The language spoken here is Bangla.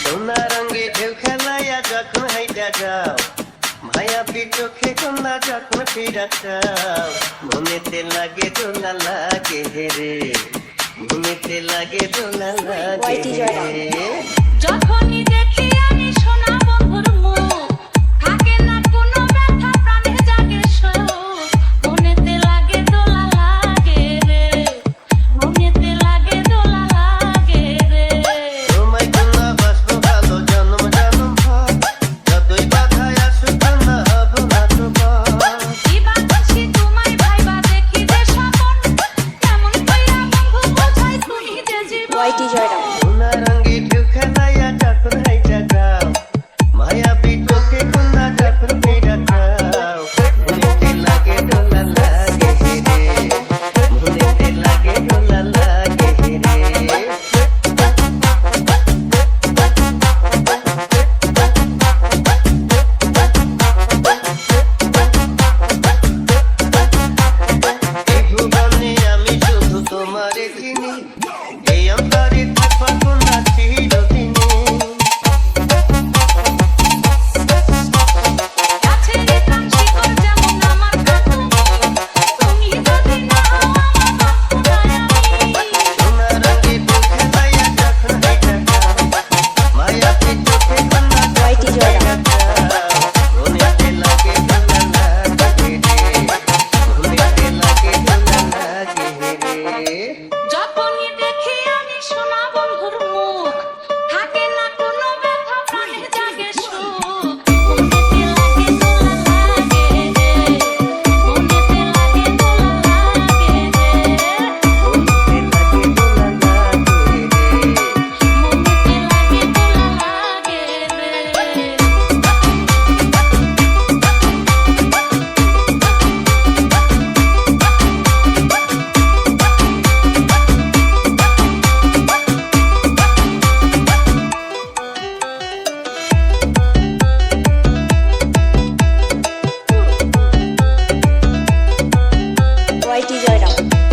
সোনা রঙে ঢেউ খেলাইয়া যখন হাইটা যাও, মায়াবী চোখে কন্যা যখন ফিরা চাও, মনেতে লাগে দোলা লাগে রে, মনেতে লাগে দোলা লাগে রে। যখনই দেখি আমি সোনা বন্ধুর মুখ, থাকে না কোনো ব্যথা, প্রাণে জাগে সুখ, মনেতে লাগে দোলা লাগে রে, মনেতে লাগে দোলা লাগে রে। তোমায় কন্যা বাসবো ভালো জন্ম জন্ম ভর, যতই বাধায় আসুক না হব না তো ভয়। দিবা খুশি তোমায় ভাইবা দেখি যে স্বপন, কেমন কইরা বন্ধু বোঝাই তুমি যে জীবন। সোনা রঙে ঢেউ খেলাইয়া যখন হাইটা যাও, মায়াবী চোখে কন্যা যখন ফিরা চাও, মনেতে লাগে দোলা লাগে রে, মনেতে লাগে দোলা লাগে রে। এই ভুবনে আমি শুধু তোমারে চিনি, এই অন্তরে থাকবা কন্যা চিরদিনে। গাছের প্রাণ শিকড় যেমন আমার কাকু, তুমি যদি না হও আমার বাপু নাই আমি। সোনা রঙে ঢেউ খেলাইয়া যখন হাইটা যাও, মায়াবী চোখে কন্যা যখন ফিরা চাও, মনেতে লাগে দোলা লাগে রে, মনেতে লাগে দোলা লাগে রে। যখনই দেখি আমি সোনা বন্ধুর মুখ, থাকে না কোনো ব্যথা, প্রাণে জাগে সুখ, মনেতে লাগে দোলা লাগে রে, মনেতে লাগে দোলা লাগে রে, মনেতে লাগে দোলা লাগে রে। মনেতে লাগে দোলা লাগে YT Joyram.